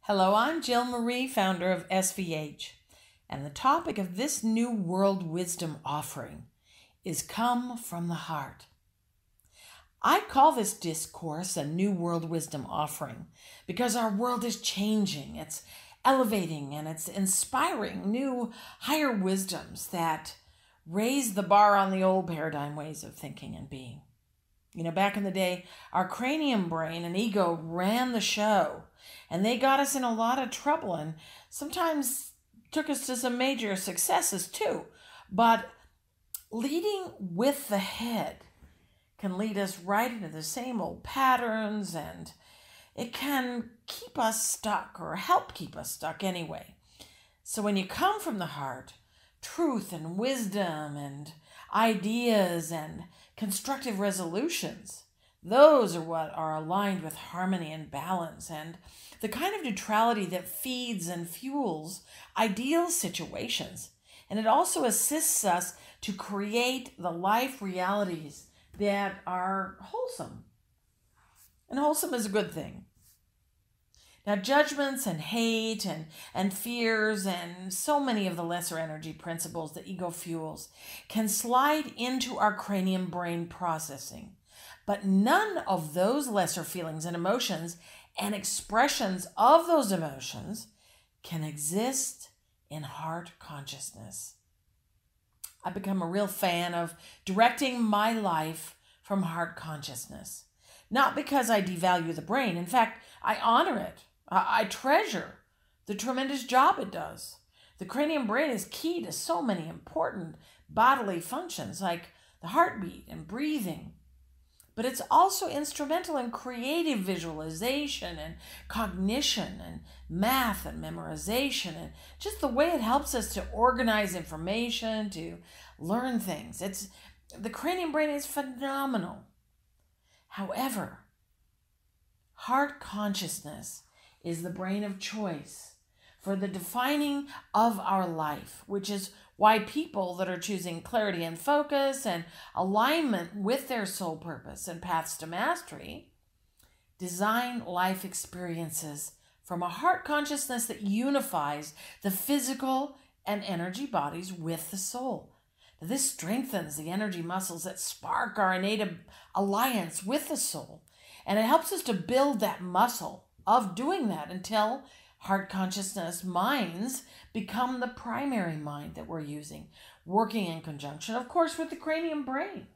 Hello, I'm Jill Marie, founder of SVH, and the topic of this new world wisdom offering is Come from the Heart. I call this discourse a new world wisdom offering because our world is changing, it's elevating, and it's inspiring new higher wisdoms that raise the bar on the old paradigm ways of thinking and being. Back in the day, our cranium brain and ego ran the show, and they got us in a lot of trouble and sometimes took us to some major successes too. But leading with the head can lead us right into the same old patterns, and it can keep us stuck or help keep us stuck anyway. So when you come from the heart, truth and wisdom and ideas and constructive resolutions, those are what are aligned with harmony and balance and the kind of neutrality that feeds and fuels ideal situations. And it also assists us to create the life realities that are wholesome. And wholesome is a good thing. Now, judgments and hate and fears and so many of the lesser energy principles that ego fuels can slide into our cranium brain processing. But none of those lesser feelings and emotions and expressions of those emotions can exist in heart consciousness. I've become a real fan of directing my life from heart consciousness. Not because I devalue the brain. In fact, I honor it. I treasure the tremendous job it does. The cranium brain is key to so many important bodily functions like the heartbeat and breathing. But it's also instrumental in creative visualization and cognition and math and memorization and just the way it helps us to organize information, to learn things. The cranium brain is phenomenal. However, heart consciousness is the brain of choice for the defining of our life, which is why people that are choosing clarity and focus and alignment with their soul purpose and paths to mastery design life experiences from a heart consciousness that unifies the physical and energy bodies with the soul. This strengthens the energy muscles that spark our innate alliance with the soul, and it helps us to build that muscle of doing that until heart consciousness minds become the primary mind that we're using, working in conjunction, of course, with the cranium brain.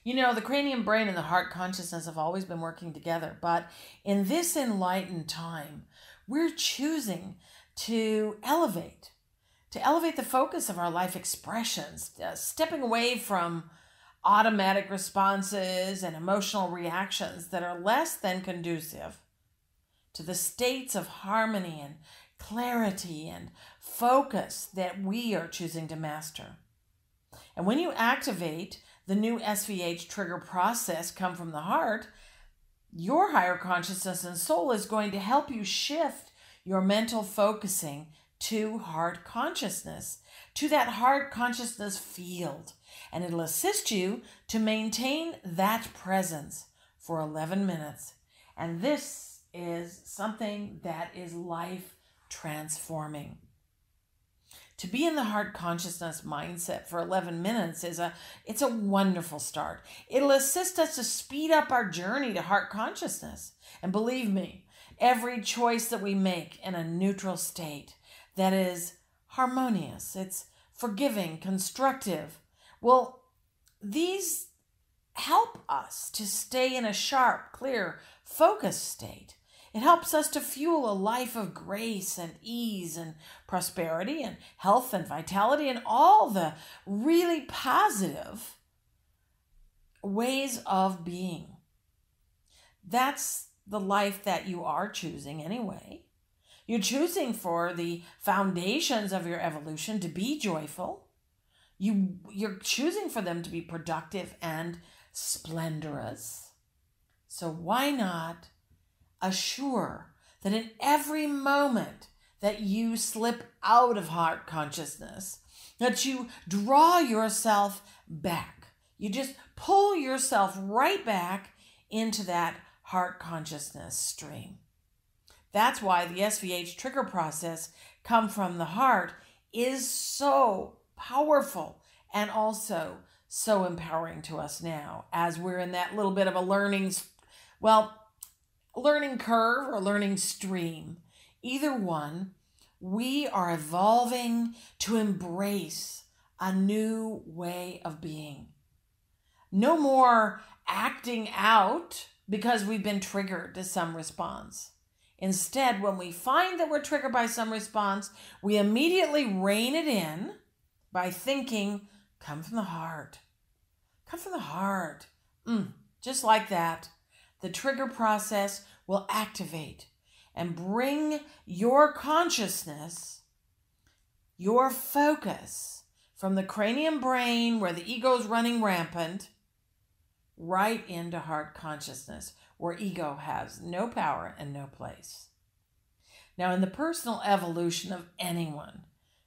The cranium brain and the heart consciousness have always been working together, but in this enlightened time, we're choosing to elevate the focus of our life expressions, stepping away from automatic responses and emotional reactions that are less than conducive to the states of harmony and clarity and focus that we are choosing to master. And when you activate the new SVH trigger process, Come from the Heart, your higher consciousness and soul is going to help you shift your mental focusing to heart consciousness, to that heart consciousness field. And it'll assist you to maintain that presence for 11 minutes. And this is something that is life transforming. To be in the heart consciousness mindset for 11 minutes it's a wonderful start. It'll assist us to speed up our journey to heart consciousness. And believe me, every choice that we make in a neutral state that is harmonious, it's forgiving, constructive, well, these help us to stay in a sharp, clear, focused state. It helps us to fuel a life of grace and ease and prosperity and health and vitality and all the really positive ways of being. That's the life that you are choosing anyway. You're choosing for the foundations of your evolution to be joyful. You're choosing for them to be productive and splendorous. So why not assure that in every moment that you slip out of heart consciousness, that you draw yourself back. You just pull yourself right back into that heart consciousness stream. That's why the SVH trigger process, come from the heart, is so powerful and also so empowering to us now as we're in that little bit of a learning curve or learning stream. Either one, we are evolving to embrace a new way of being. No more acting out because we've been triggered to some response. Instead, when we find that we're triggered by some response, we immediately rein it in by thinking, come from the heart. Come from the heart. Just like that, the trigger process will activate and bring your consciousness, your focus from the cranium brain where the ego is running rampant, right into heart consciousness, where ego has no power and no place. Now, in the personal evolution of anyone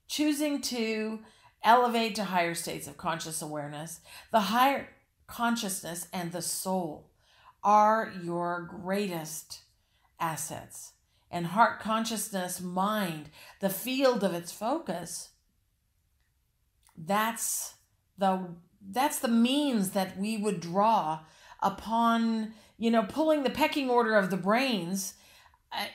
choosing to elevate to higher states of conscious awareness, the higher consciousness and the soul are your greatest assets. And heart consciousness, mind, the field of its focus, that's the means that we would draw upon, pulling the pecking order of the brains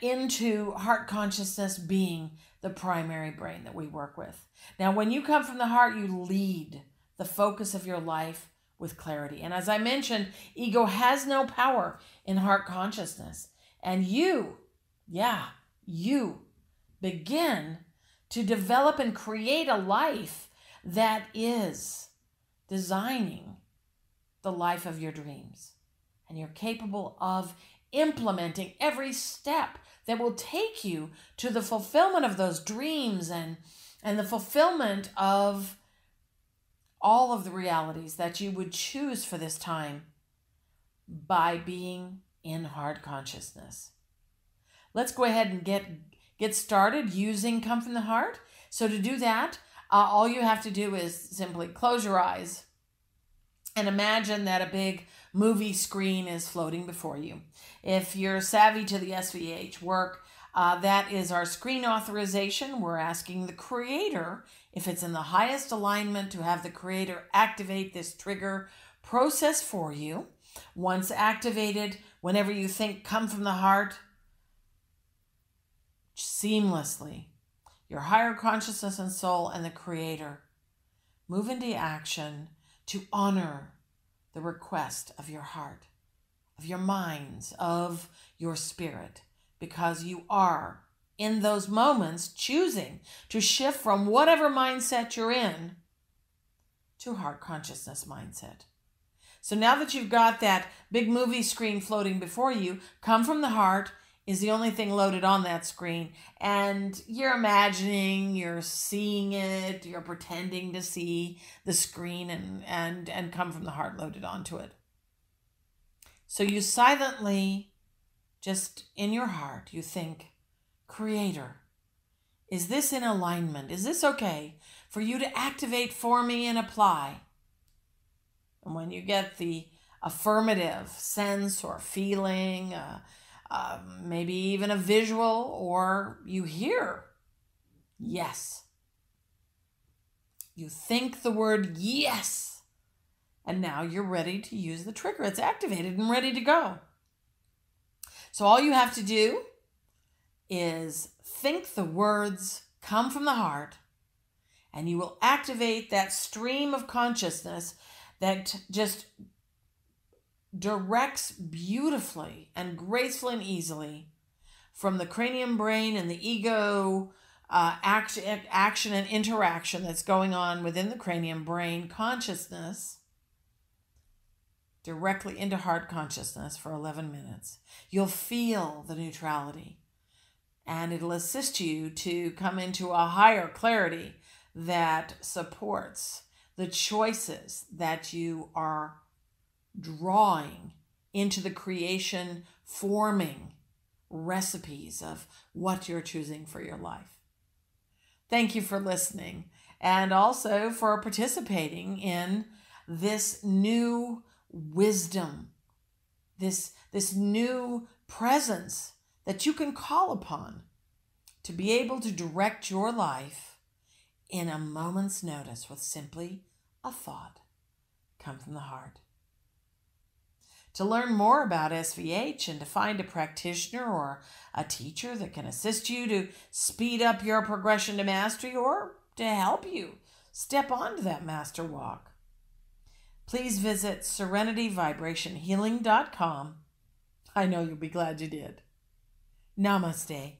into heart consciousness being the primary brain that we work with. Now, when you come from the heart, you lead the focus of your life with clarity. And as I mentioned, ego has no power in heart consciousness. And you begin to develop and create a life that is designing the life of your dreams. And you're capable of implementing every step that will take you to the fulfillment of those dreams and the fulfillment of all of the realities that you would choose for this time by being in heart consciousness. Let's go ahead and get started using Come From the Heart. So to do that, all you have to do is simply close your eyes and imagine that a big movie screen is floating before you. If you're savvy to the SVH work, that is our screen authorization. We're asking the creator, if it's in the highest alignment, to have the creator activate this trigger process for you. Once activated, whenever you think come from the heart, seamlessly, your higher consciousness and soul and the creator move into action to honor the request of your heart, of your minds, of your spirit, because you are in those moments choosing to shift from whatever mindset you're in to heart consciousness mindset. So now that you've got that big movie screen floating before you, come from the heart is the only thing loaded on that screen. And you're imagining, you're seeing it, you're pretending to see the screen and come from the heart loaded onto it. So you silently, just in your heart, you think, Creator, is this in alignment? Is this okay for you to activate for me and apply? And when you get the affirmative sense or feeling, maybe even a visual, or you hear yes, you think the word yes, and now you're ready to use the trigger. It's activated and ready to go. So all you have to do is think the words come from the heart, and you will activate that stream of consciousness that just directs beautifully and gracefully and easily from the cranium brain and the ego action and interaction that's going on within the cranium brain consciousness directly into heart consciousness for 11 minutes. You'll feel the neutrality, and it'll assist you to come into a higher clarity that supports the choices that you are drawing into the creation, forming recipes of what you're choosing for your life. Thank you for listening, and also for participating in this new wisdom, this new presence that you can call upon to be able to direct your life in a moment's notice with simply a thought come from the heart. To learn more about SVH and to find a practitioner or a teacher that can assist you to speed up your progression to mastery or to help you step onto that master walk, please visit serenityvibrationhealing.com. I know you'll be glad you did. Namaste.